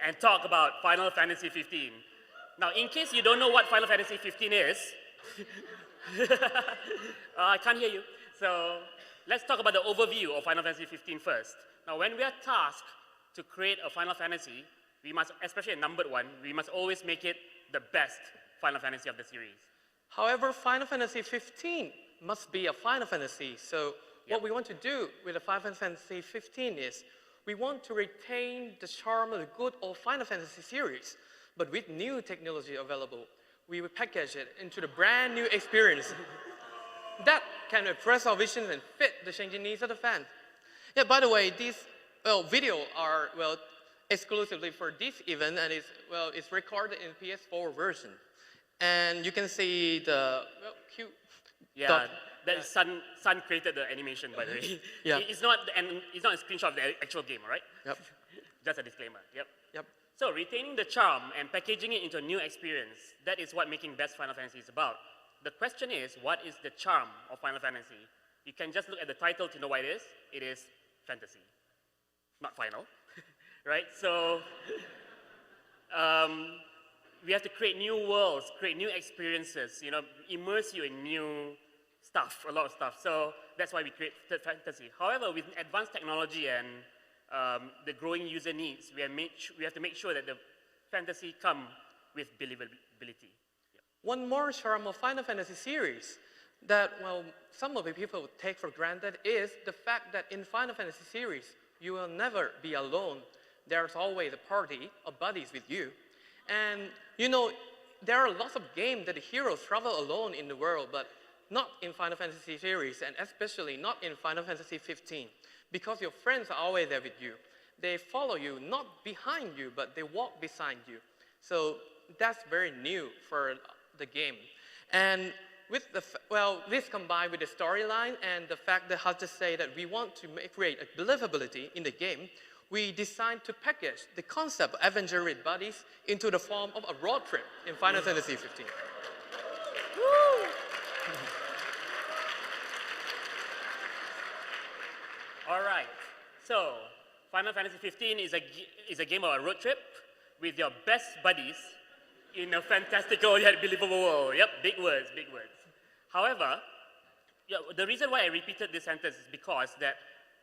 and talk about Final Fantasy 15. Now, in case you don't know what Final Fantasy 15 is, I can't hear you. So let's talk about the overview of Final Fantasy 15 first. Now, when we are tasked to create a Final Fantasy, we must, especially a numbered one, we must always make it the best Final Fantasy of the series. However, Final Fantasy 15 must be a Final Fantasy. So what we want to do with the Final Fantasy 15 is we want to retain the charm of the good old Final Fantasy series, but with new technology available. We will package it into the brand new experience that can express our vision and fit the changing needs of the fans. Yeah, by the way, these video are exclusively for this event, and it's recorded in PS4 version. And you can see the cute. Yeah, Sun created the animation, by the way. Yeah. It's not a screenshot of the actual game, all right? Yep. Just a disclaimer. Yep. Yep. So retaining the charm and packaging it into a new experience, that is what making Best Final Fantasy is about. The question is, what is the charm of Final Fantasy? You can just look at the title to know what it is. It is fantasy, not final, right? So we have to create new worlds, create new experiences, immerse you in new stuff, a lot of stuff. So that's why we created fantasy. However, with advanced technology and the growing user needs, we have to make sure that the fantasy come with believability. Yeah. One more charm of Final Fantasy series that, some of the people take for granted is the fact that in Final Fantasy series, you will never be alone. There's always a party of buddies with you. And, there are lots of games that the heroes travel alone in the world, but not in Final Fantasy series, and especially not in Final Fantasy 15. Because your friends are always there with you. They follow you, not behind you, but they walk beside you. So that's very new for the game. And with this combined with the storyline and the fact that how to say that we want to create a believability in the game, we designed to package the concept of adventure with buddies into the form of a road trip in Final Fantasy 15. Woo! All right, so Final Fantasy 15 is a game of a road trip with your best buddies in a fantastical yet believable world. Yep, big words, big words. However, the reason why I repeated this sentence is because that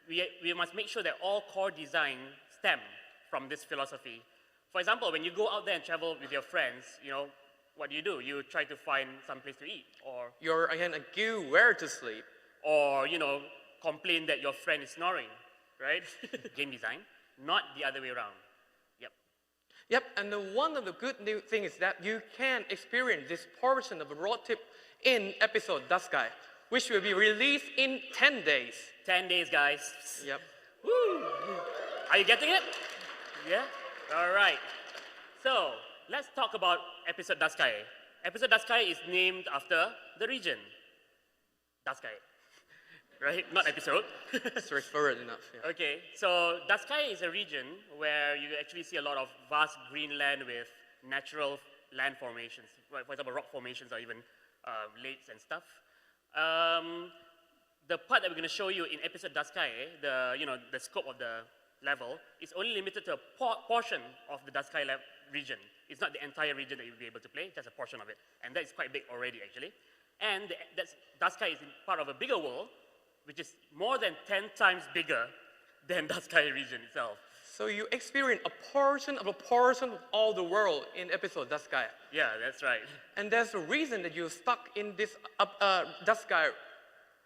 we must make sure that all core design stem from this philosophy. For example, when you go out there and travel with your friends, what do? You try to find some place to eat, or you're again accused where to sleep, or complain that your friend is snoring, right? Game design, not the other way around. Yep, and one of the good new things is that you can experience this portion of a road trip in episode Dusky, which will be released in 10 days. 10 days, guys. Yep. Woo! Are you getting it? Yeah? All right. So, let's talk about episode Dusky. Episode Dusky is named after the region. Dusky. Right? Not episode. Straightforward enough. Yeah. Okay, so Dusky is a region where you actually see a lot of vast green land with natural land formations. For example, rock formations or even lakes and stuff. The part that we're going to show you in episode Dusky, the scope of the level, is only limited to a portion of the Dusky region. It's not the entire region that you'll be able to play, just a portion of it. And that is quite big already, actually. And Dusky is part of a bigger world, which is more than 10 times bigger than Dusky region itself. So you experience a portion of all the world in episode Dusky. Yeah, that's right. And there's a reason that you're stuck in this Dusky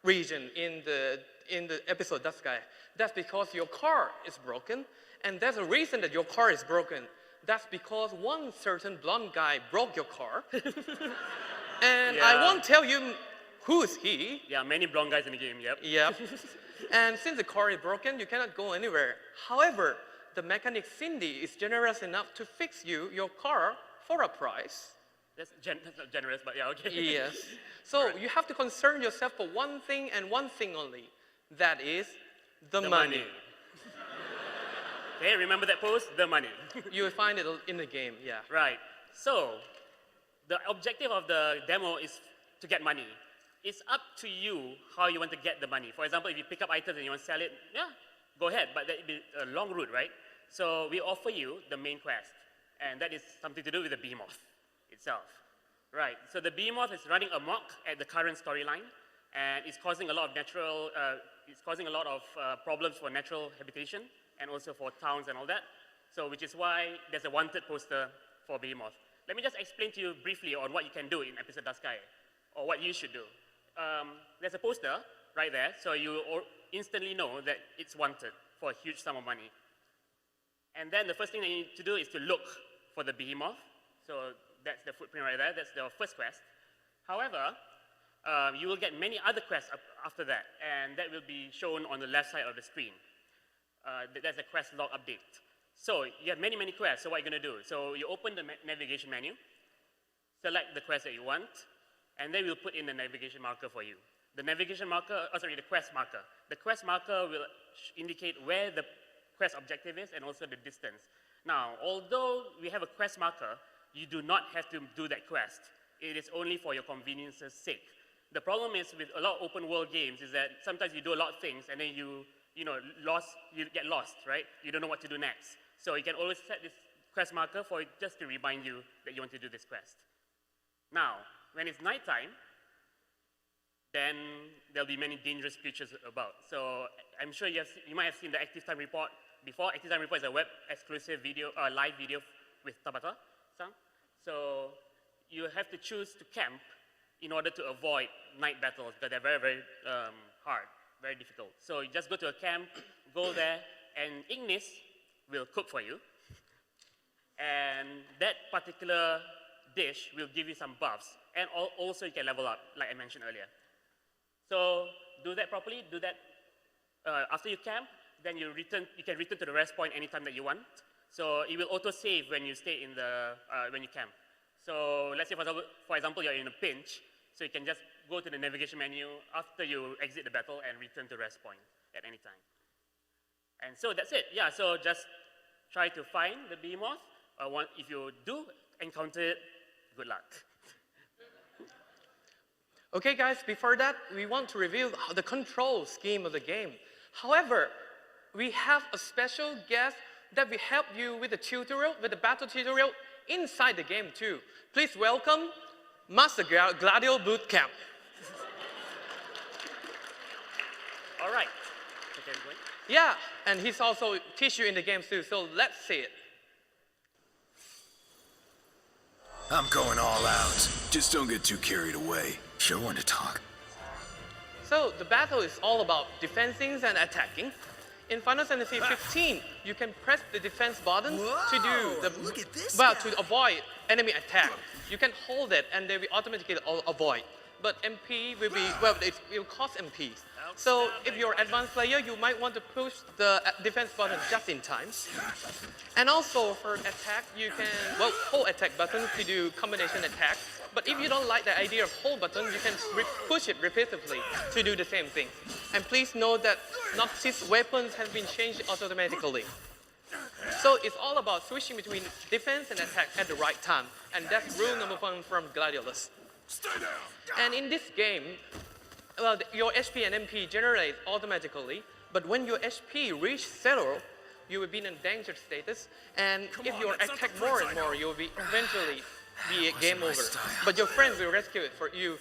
region in the episode Dusky. That's because your car is broken, and there's a reason that your car is broken. That's because one certain blonde guy broke your car. And I won't tell you who's he? Yeah, many blonde guys in the game, yep. Yep. And since the car is broken, you cannot go anywhere. However, the mechanic Cindy is generous enough to fix your car for a price. That's not generous, but yeah, okay. Yes. So you have to concern yourself for one thing and one thing only. That is the money. Okay, remember that pose? The money. You will find it in the game, yeah. Right. So, the objective of the demo is to get money. It's up to you how you want to get the money. For example, if you pick up items and you want to sell it, yeah, go ahead, but that would be a long route, right? So we offer you the main quest, and that is something to do with the behemoth itself. Right, so the behemoth is running amok at the current storyline, and it's causing a lot of problems for natural habitation and also for towns and all that. So which is why there's a wanted poster for behemoth. Let me just explain to you briefly on what you can do in episode Dark Sky, or what you should do. There's a poster right there, so you instantly know that it's wanted for a huge sum of money. And then the first thing that you need to do is to look for the behemoth. So that's the footprint right there, that's the first quest. However, you will get many other quests after that, and that will be shown on the left side of the screen. That's a quest log update. So you have many, many quests, so what are you gonna do? So you open the navigation menu, select the quest that you want, and then we'll put in the navigation marker for you. The navigation marker, the quest marker. The quest marker will indicate where the quest objective is and also the distance. Now, although we have a quest marker, you do not have to do that quest. It is only for your convenience's sake. The problem is with a lot of open world games is that sometimes you do a lot of things and then you get lost, right? You don't know what to do next. So you can always set this quest marker for just to remind you that you want to do this quest. Now, when it's nighttime, then there'll be many dangerous creatures about. So I'm sure you might have seen the Active Time Report before. Active Time Report is a web exclusive video, live video with Tabata-san. So you have to choose to camp in order to avoid night battles, because they're very, very hard, very difficult. So you just go to a camp, go there, and Ignis will cook for you. And that particular dish will give you some buffs, and also you can level up, like I mentioned earlier. So do that properly, do that after you camp, then you can return to the rest point anytime that you want. So it will auto-save when you stay in when you camp. So let's say, for example, you're in a pinch, so you can just go to the navigation menu after you exit the battle and return to rest point at any time. And so that's it. Yeah, so just try to find the behemoth. If you do encounter it, good luck. Okay, guys, before that, we want to reveal the control scheme of the game. However, we have a special guest that will help you with the tutorial, with the battle tutorial inside the game too. Please welcome Master Gladio Bootcamp. All right. Okay, going. Yeah, and he's also teach you in the game too, so let's see it. I'm going all out. Just don't get too carried away. Sure want to talk. So the battle is all about defending and attacking. In Final Fantasy 15, you can press the defense button to do look at this to avoid enemy attack. You can hold it and they will automatically avoid. But MP will be, it will cost MPs. So if you're an advanced player, you might want to push the defense button just in time. And also for attack, you can, hold attack button to do combination attack. But if you don't like the idea of hold button, you can push it repeatedly to do the same thing. And please note that not these weapons have been changed automatically. So it's all about switching between defense and attack at the right time. And that's rule number 1 from Gladiolus. Stay down. And in this game, your HP and MP generate automatically, but when your HP reaches 0, you will be in a danger status, and if you attack more and more, you will be eventually be a game over. But your friends will rescue it for you,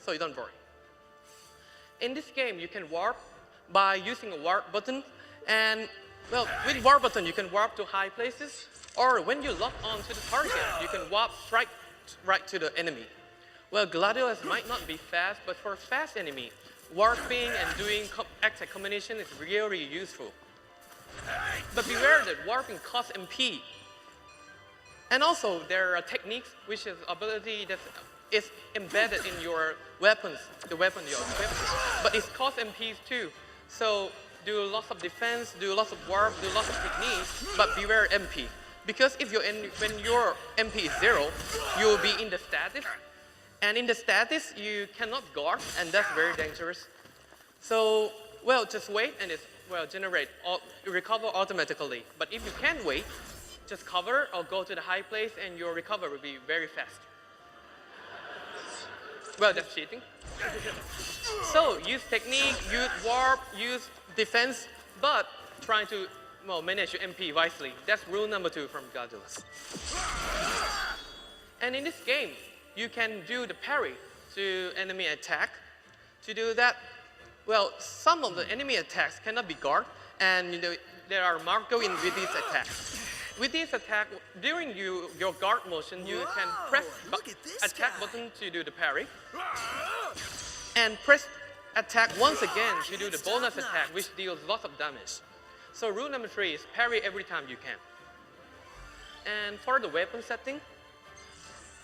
so you don't worry. In this game, you can warp by using a warp button, and with warp button, you can warp to high places, or when you lock on to the target, you can warp right to the enemy. Well, Gladiolus might not be fast, but for a fast enemy, warping and doing attack combination is really useful. But beware that warping costs MP. And also, there are techniques, which is ability that is embedded in your weapons, the weapon you're equipped, but it costs MPs too. So do lots of defense, do lots of warp, do lots of techniques, but beware MP. Because when your MP is 0, you will be in the status. And in the status, you cannot guard, and that's very dangerous. So, just wait, and it recover automatically. But if you can't wait, just cover or go to the high place, and your recover will be very fast. That's cheating. So, use technique, use warp, use defense, but trying to well, manage your MP wisely. That's rule number 2 from Gladiolus. And in this game, you can do the parry to enemy attack. To do that, well, some of the enemy attacks cannot be guarded, and there are marked going with these attacks. With this attack, during your guard motion, you can press attack button to do the parry, and press attack once again to do the bonus attack, which deals lots of damage. So rule number 3 is parry every time you can. And for the weapon setting,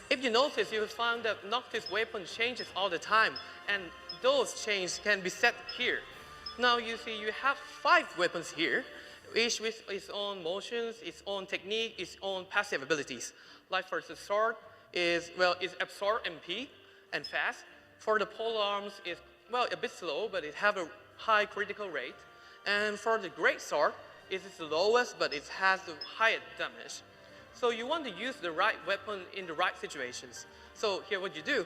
if you notice, you will find that Noctis' weapon changes all the time, and those changes can be set here. Now you see you have 5 weapons here, each with its own motions, its own technique, its own passive abilities. Like for the sword is absorb MP and fast. For the pole arms is a bit slow, but it have a high critical rate. And for the great sword, it is the lowest, but it has the highest damage. So you want to use the right weapon in the right situations. So here what you do,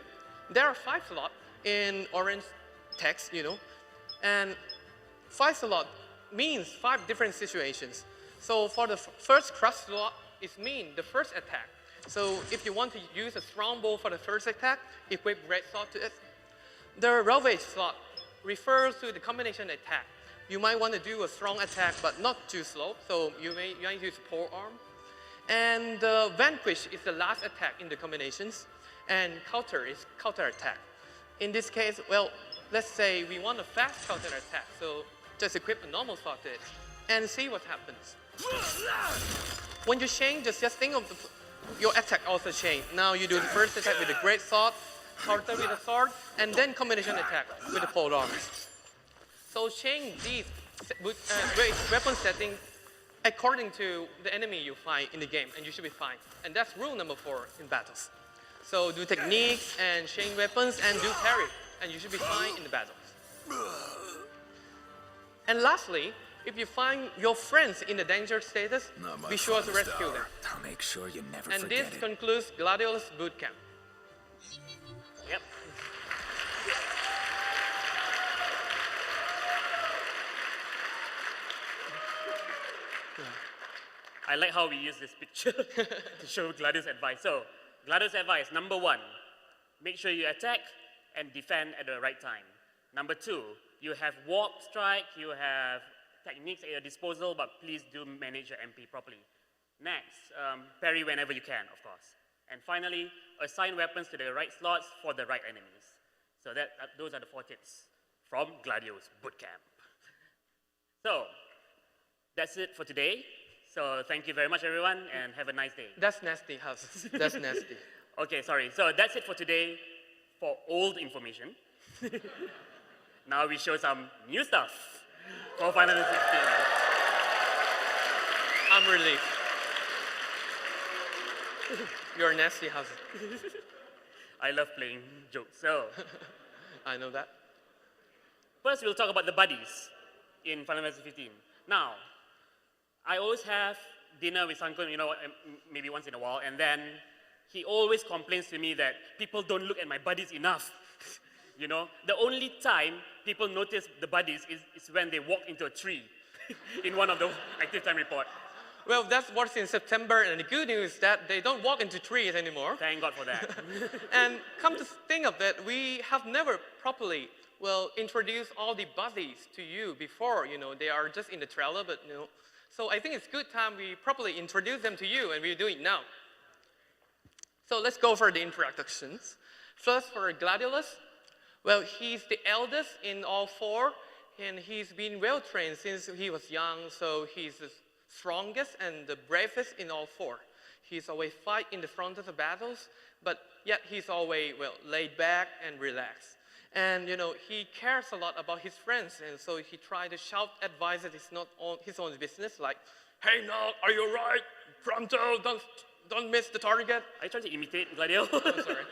there are 5 slots in orange text, and 5 slot means 5 different situations. So for the first crush slot, it means the first attack. So if you want to use a strong bow for the first attack, equip great sword to it. The ravage slot refers to the combination attack. You might want to do a strong attack, but not too slow, so you might use pole arm. And the vanquish is the last attack in the combinations, and counter is counter attack. In this case, let's say we want a fast counter attack, so just equip a normal slot to it and see what happens. When you change, just think of your attack also change. Now you do the first attack with the great sword, counter with a sword, and then combination attack with the pole arms. So change these weapon settings according to the enemy you find in the game, and you should be fine. And that's rule number 4 in battles. So do techniques and change weapons and do parry, and you should be fine in the battles. And lastly, if you find your friends in a danger status, be sure to rescue them. I'll make sure you never And forget this it. concludes Gladiolus Bootcamp. Yep. I like how we use this picture to show Gladius' advice. So, Gladius' advice, number 1, make sure you attack and defend at the right time. Number 2, you have warp strike, you have techniques at your disposal, but please do manage your MP properly. Next, parry whenever you can, of course. And finally, assign weapons to the right slots for the right enemies. So those are the 4 tips from Gladius Bootcamp. So, that's it for today. So thank you very much, everyone, and have a nice day. That's nasty, House. That's nasty. Okay, sorry. So that's it for today for old information. Now we show some new stuff for Final Fantasy 16. I'm relieved. You're nasty, House. I love playing jokes. So I know that. first, we'll talk about the buddies in Final Fantasy 15. Now, I always have dinner with Sankun, maybe once in a while, and then he always complains to me that people don't look at my buddies enough. The only time people notice the buddies is when they walk into a tree in one of the active time report. Well, that's what's in September, and the good news is that they don't walk into trees anymore. Thank God for that. And come to think of it, we have never properly, introduced all the buddies to you before. They are just in the trailer, but So I think it's good time we properly introduce them to you, and we're doing it now. So let's go for the introductions. First, for Gladiolus, he's the eldest in all 4, and he's been well-trained since he was young, so he's the strongest and the bravest in all 4. He's always fight in the front of the battles, but yet he's always, laid back and relaxed. And, he cares a lot about his friends, and so he tried to shout advice that is not his own business, like, "Hey, Nog, are you right? Pronto, don't miss the target." Are you trying to imitate Gladio? I'm sorry.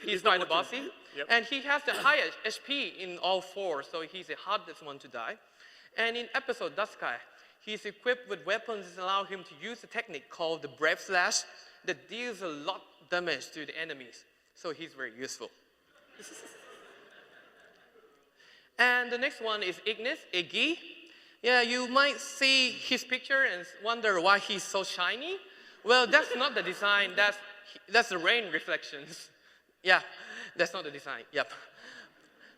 He's kind of bossy. Yep. And he has the highest HP in all 4, so he's the hardest one to die. And in episode Duskai, he's equipped with weapons that allow him to use a technique called the Brave Slash that deals a lot of damage to the enemies. So he's very useful. And the next one is Ignis, Iggy. Yeah, you might see his picture and wonder why he's so shiny. Well, that's not the design, that's the rain reflections. Yeah, that's not the design, yep.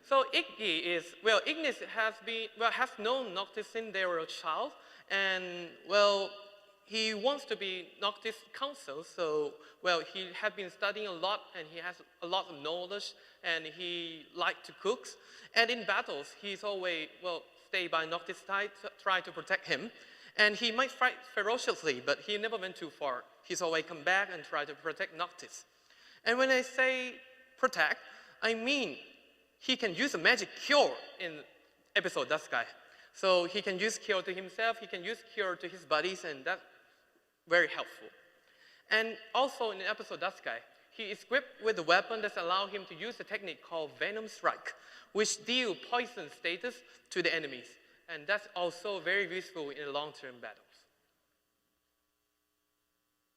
So Iggy is, well, Ignis has known Noctis since they were a child, and well, he wants to be Noctis counsel, so well, he had been studying a lot, and he has a lot of knowledge, and he liked to cook. And in battles, he's always, well, stay by Noctis' side, try to protect him. And he might fight ferociously, but he never went too far. He's always come back and try to protect Noctis. And when I say protect, I mean he can use a magic cure in episode Dust Sky. So he can use cure to himself, he can use cure to his buddies, and that's very helpful. And also in the episode Dust Sky, he is equipped with a weapon that allows him to use a technique called Venom Strike, which deals poison status to the enemies. And that's also very useful in long-term battles.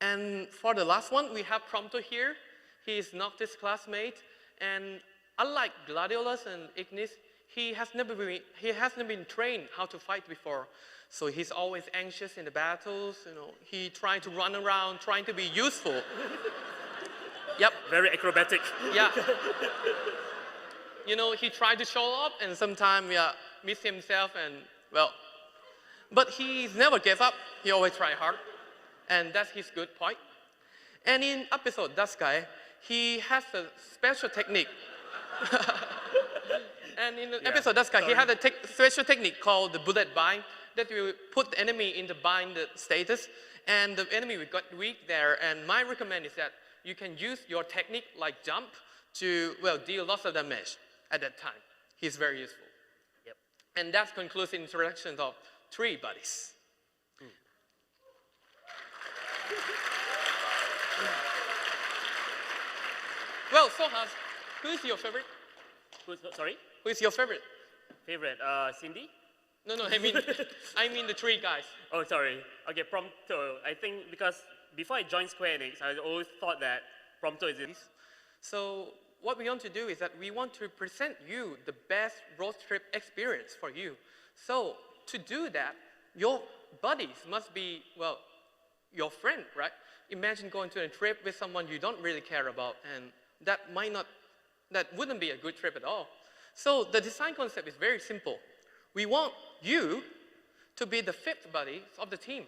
And for the last one, we have Prompto here. He is Noctis' classmate, and unlike Gladiolus and Ignis, he has never been trained how to fight before. So he's always anxious in the battles, he trying to run around, trying to be useful. Yep. Very acrobatic. Yeah. He tried to show up and sometimes miss himself and, well, but he's never gave up. He always try hard. And that's his good point. And in episode Dust Sky, he has a special technique. And in the episode Dust Sky, he had a special technique called the bullet bind that will put the enemy in the bind status, and the enemy will get weak there. And my recommend is that you can use your technique like jump to, well, deal lots of damage at that time. He's very useful. Yep. And that concludes the introduction of 3 buddies. Well, Sohas, who's your favorite? Sorry? Who is your favorite? Favorite? Cindy? No, I mean the 3 guys. Oh, sorry. Okay, Prompto. I think because before I joined Square Enix, I always thought that Prompto is it. So what we want to do is that we want to present you the best road trip experience for you. So to do that, your buddies must be, well, your friend, right? Imagine going to a trip with someone you don't really care about, and that wouldn't be a good trip at all. So the design concept is very simple. We want you to be the 5th buddy of the team.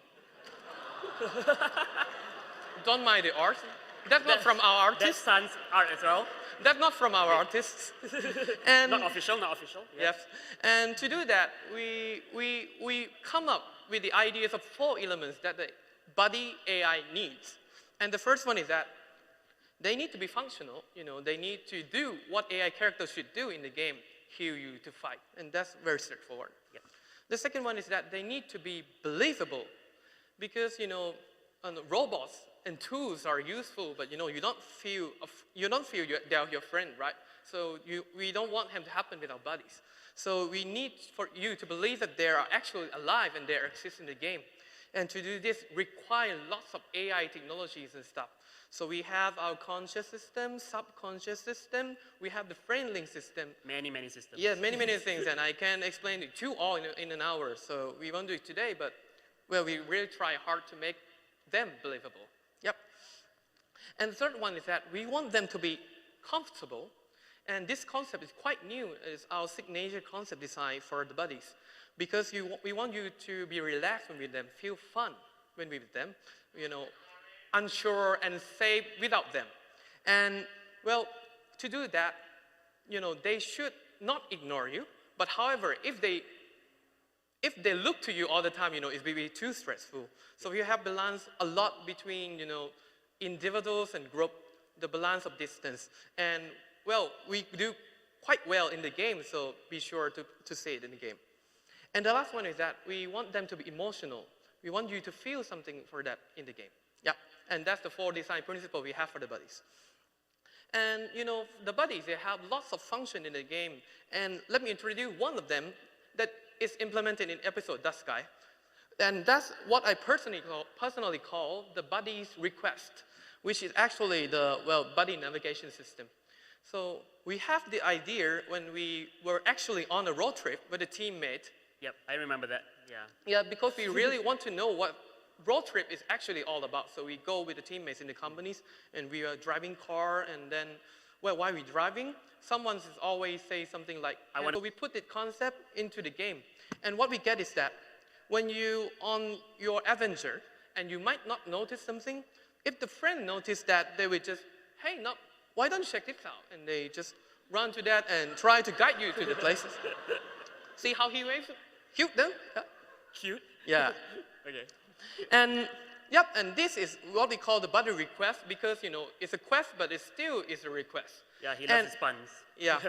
Don't mind the art. That's not from our artists. That's Sun's art as well. That's not from our artists. And not official. yes. And to do that, we come up with the ideas of 4 elements that the buddy AI needs. And the first one is that they need to be functional. They need to do what AI characters should do in the game, heal you to fight. And that's very straightforward. Yep. The second one is that they need to be believable, because robots and tools are useful, but you don't feel they're your friend, right? So we don't want them to happen with our buddies. So we need for you to believe that they are actually alive and they exist in the game. And to do this require lots of AI technologies and stuff. So we have our conscious system, subconscious system, we have the friend link system. Many systems. Yeah, many things, and I can explain it to you all in an hour. So we won't do it today, but well, we really try hard to make them believable. Yep. And the third one is that we want them to be comfortable. And this concept is quite new. It's our signature concept design for the buddies. Because we want you to be relaxed when with them, feel fun when we're with them, unsure and safe without them. And well, to do that, they should not ignore you. But however, if they look to you all the time, it will be too stressful. So we have balance a lot between, individuals and group, the balance of distance. And well, we do quite well in the game, so be sure to say it in the game. And the last one is that we want them to be emotional. We want you to feel something for that in the game. Yeah, and that's the 4 design principles we have for the buddies. And the buddies, they have lots of function in the game. And let me introduce one of them that is implemented in episode Dust Sky. And that's what I personally call the buddies request, which is actually the, well, buddy navigation system. So we have the idea when we were actually on a road trip with a teammate. Yep, I remember that. Yeah. Yeah, because we really want to know what road trip is actually all about. So we go with the teammates in the companies, and we are driving car, and then, well, while we're driving, someone is always say something like, so we put the concept into the game. And what we get is that when you on your adventure, and you might not notice something, if the friend noticed that, they would just, hey, no, why don't you check this out? And they just run to that and try to guide you to the places. See how he waves? Cute, though? Yeah. Cute? Yeah. Okay. And yep, and this is what we call the buddy request because, it's a quest, but it still is a request. Yeah, he loves his puns. Yeah.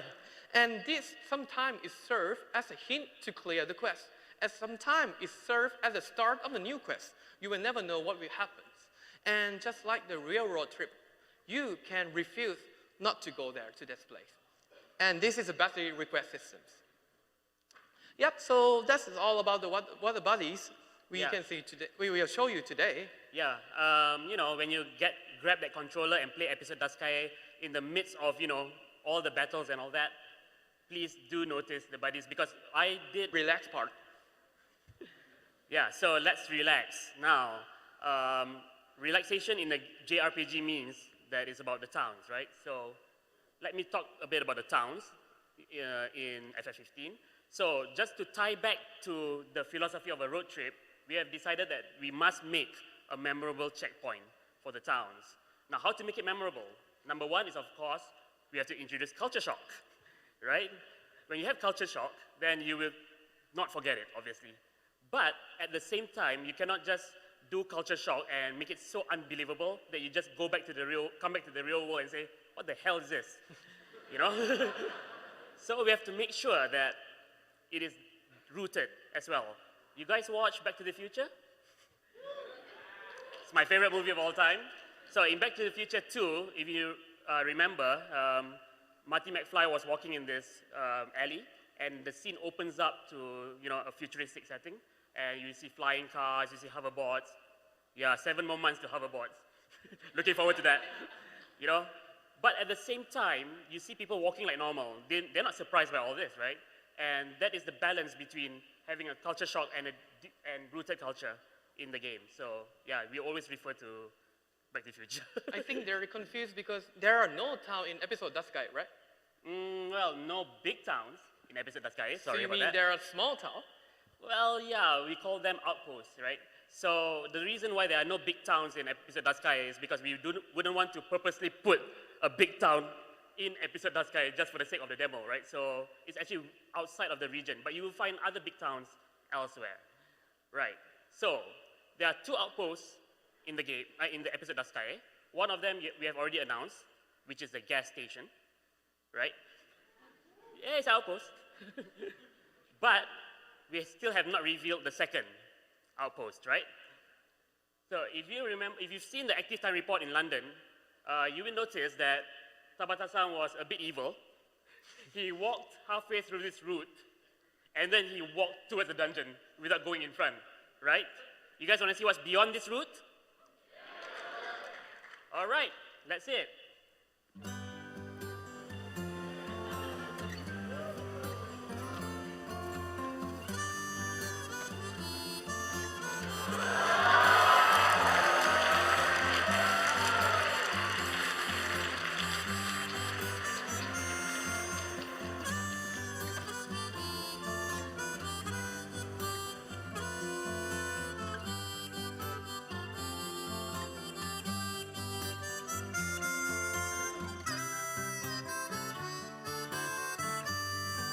And this sometimes is served as a hint to clear the quest. And sometimes it's served as the start of a new quest. You will never know what will happen. And just like the real road trip, you can refuse not to go there to this place. And this is a buddy request system. Yep, so that's all about the what the buddies we can see today. We will show you today. Yeah, when you grab that controller and play episode Daskai in the midst of, all the battles and all that, please do notice the buddies because I did. Relax part. Yeah, so let's relax. Now, relaxation in the JRPG means that it's about the towns, right? So let me talk a bit about the towns in FF15. So just to tie back to the philosophy of a road trip, we have decided that we must make a memorable checkpoint for the towns. Now, how to make it memorable? Number one is, of course, we have to introduce culture shock, right? When you have culture shock, then you will not forget it, obviously. But at the same time, you cannot just do culture shock and make it so unbelievable that you just come back to the real world and say, what the hell is this? So we have to make sure that it is rooted as well. You guys watch Back to the Future? It's my favorite movie of all time. So in Back to the Future 2, if you remember, Marty McFly was walking in this alley, and the scene opens up to a futuristic setting, and you see flying cars, you see hoverboards. Yeah, 7 more months to hoverboards. Looking forward to that. But at the same time, you see people walking like normal. They're not surprised by all this, right? And that is the balance between having a culture shock and rooted culture in the game. So yeah, we always refer to Back to the Future. I think they're confused because there are no town in episode Daskai, right? Well, no big towns in episode Daskai. Sorry so you about mean that. there are small towns? Well, yeah, we call them outposts, right? So the reason why there are no big towns in episode Daskai is because we wouldn't want to purposely put a big town in episode Daskai just for the sake of the demo, right? So it's actually outside of the region, but you will find other big towns elsewhere, right? So there are 2 outposts in the game, in the episode Daskai. One of them we have already announced, which is the gas station, right? Yeah, it's an outpost. But we still have not revealed the second outpost, right? So if you've seen the active time report in London, you will notice that Tabata-san was a bit evil. He walked halfway through this route, and then he walked towards the dungeon without going in front, right? You guys want to see what's beyond this route? Yeah. All right, that's it.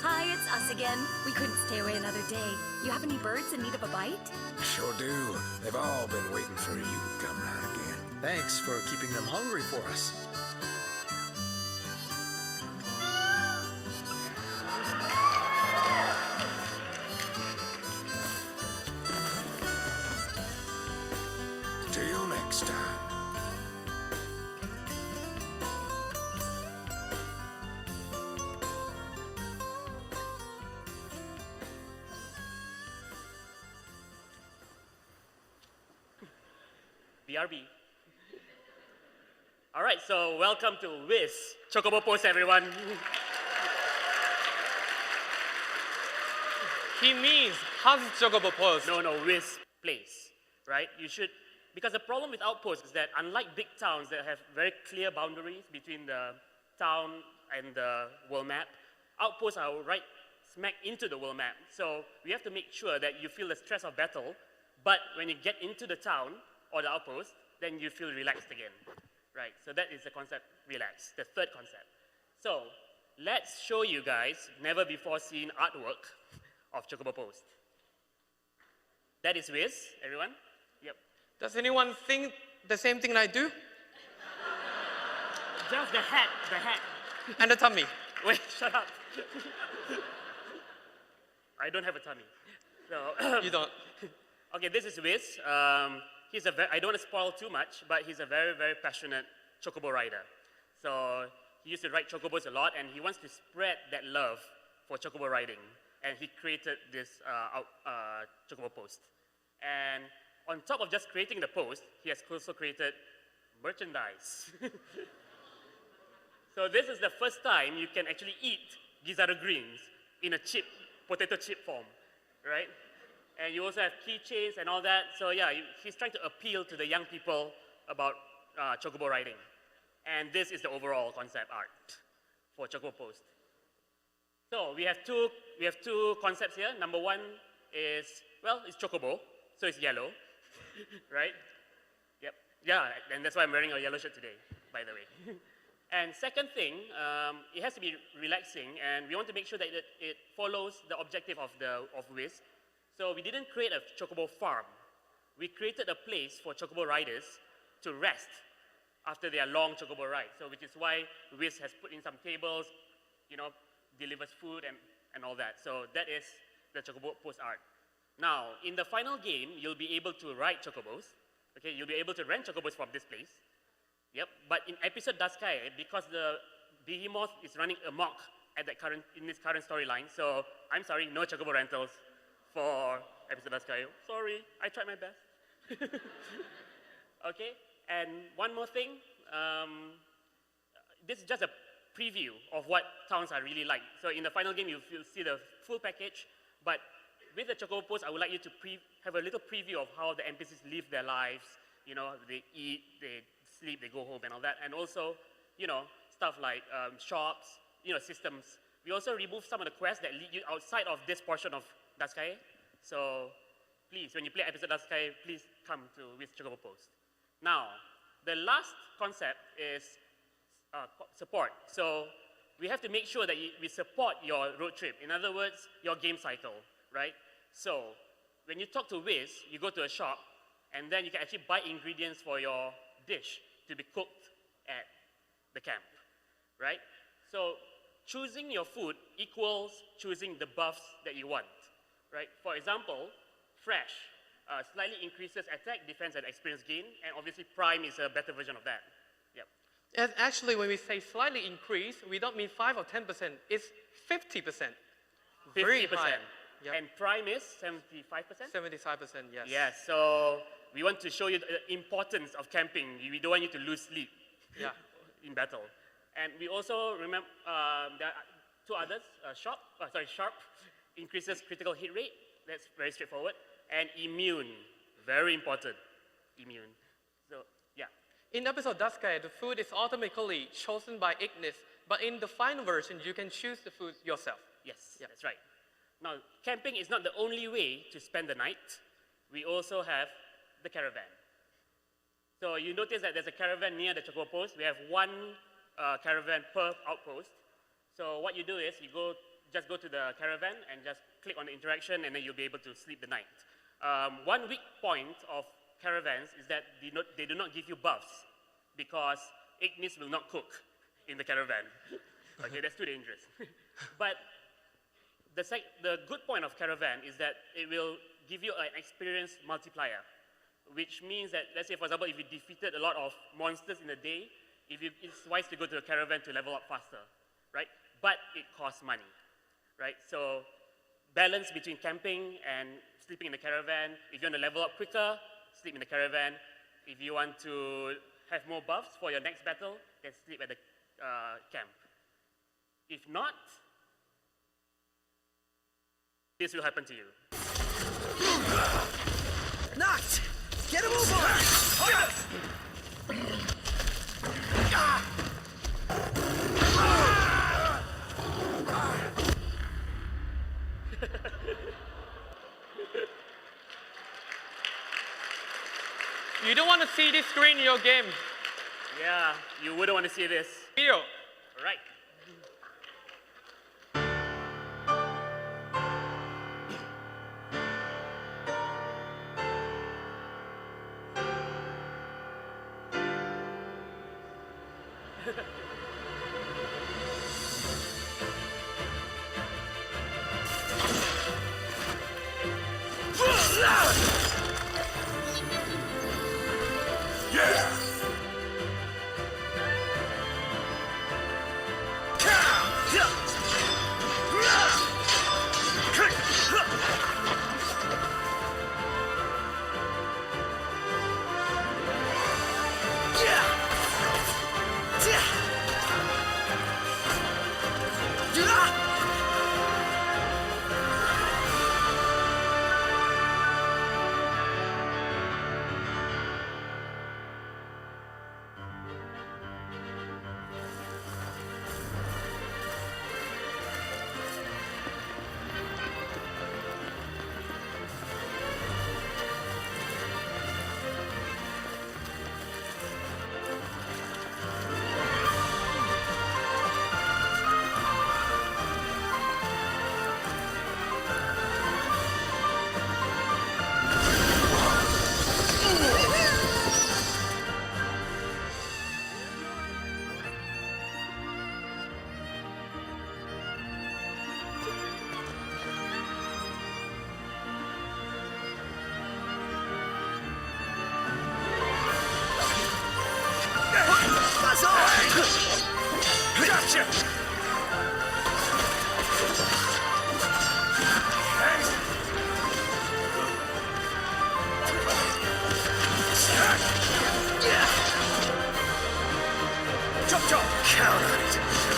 Hi, it's us again. We couldn't stay away another day. You have any birds in need of a bite? Sure do. They've all been waiting for you to come round again. Thanks for keeping them hungry for us. Till next time. BRB. All right, so welcome to Wiz Chocobo Post, everyone. He means How's Chocobo Post? No, Wiz place, right? You should, because the problem with outposts is that unlike big towns that have very clear boundaries between the town and the world map, outposts are right smack into the world map. So we have to make sure that you feel the stress of battle, but when you get into the town or the outpost, then you feel relaxed again, right? So that is the concept, relax, the third concept. So let's show you guys never before seen artwork of Chocobo Post. That is Wiz, everyone. Yep. Does anyone think the same thing I do? Just the hat. And the tummy. Wait, shut up. I don't have a tummy. So, You don't. okay, this is Wiz. He's I don't want to spoil too much, but he's a very, very passionate Chocobo rider. So he used to ride Chocobos a lot, and he wants to spread that love for Chocobo riding. And he created this Chocobo Post. And on top of just creating the post, he has also created merchandise. So this is the first time you can actually eat Gizzard greens in a potato chip form, right? And you also have keychains and all that. So yeah, he's trying to appeal to the young people about Chocobo riding. And this is the overall concept art for Chocobo Post. So we have two concepts here. Number one is, well, it's Chocobo, so it's yellow, right? Yep. Yeah, and that's why I'm wearing a yellow shirt today, by the way. And second thing, it has to be relaxing, and we want to make sure that it follows the objective of Wiz. So we didn't create a Chocobo farm. We created a place for Chocobo riders to rest after their long Chocobo ride. So which is why Wiz has put in some tables, delivers food and all that. So that is the Chocobo Post art. Now, in the final game, you'll be able to ride Chocobos. Okay, you'll be able to rent Chocobos from this place. Yep, but in episode Daskai, because the behemoth is running amok in this current storyline, so I'm sorry, no Chocobo rentals for episode Daskai. Sorry, I tried my best. Okay, and one more thing, this is just a preview of what towns are really like. So in the final game, you'll see the full package, but with the Chocobo Post, I would like you to have a little preview of how the NPCs live their lives. They eat, they sleep, they go home and all that. And also, stuff like shops, systems. We also remove some of the quests that lead you outside of this portion of Daskai. So please, when you play episode Daskai, please come with Chocobo Post. Now, the last concept is support. So we have to make sure that we support your road trip. In other words, your game cycle, right? So when you talk to Wiz, you go to a shop, and then you can actually buy ingredients for your dish to be cooked at the camp, right? So choosing your food equals choosing the buffs that you want, right? For example, fresh slightly increases attack, defense, and experience gain, and obviously prime is a better version of that. Yep. And actually, when we say slightly increase, we don't mean 5 or 10%. It's 50%. 50%. High. Yep. And prime is 75%? 75%, yes. Yes, so we want to show you the importance of camping. We don't want you to lose sleep in battle. And we also remember, there are two others, sharp, increases critical hit rate. That's very straightforward. And immune, very important, immune. So, yeah. In episode Daskai, the food is automatically chosen by Ignis, but in the final version, you can choose the food yourself. Yes, that's right. Now, camping is not the only way to spend the night. We also have the caravan. So you notice that there's a caravan near the Chocobo Post. We have one caravan per outpost. So what you do is you just go to the caravan and just click on the interaction, and then you'll be able to sleep the night. One weak point of caravans is that they do not give you buffs because Ignis will not cook in the caravan. Okay, that's too dangerous. But the good point of caravan is that it will give you an experience multiplier, which means that, let's say, for example, if you defeated a lot of monsters in a day, it's wise to go to a caravan to level up faster, right? But it costs money, right? So balance between camping and sleeping in the caravan. If you want to level up quicker, sleep in the caravan. If you want to have more buffs for your next battle, then sleep at the camp. If not, this will happen to you. Knocked! Get a move on! You don't want to see this screen in your game. Yeah, you wouldn't want to see this. Video. All right. Gotcha! Chop chop! Count on it!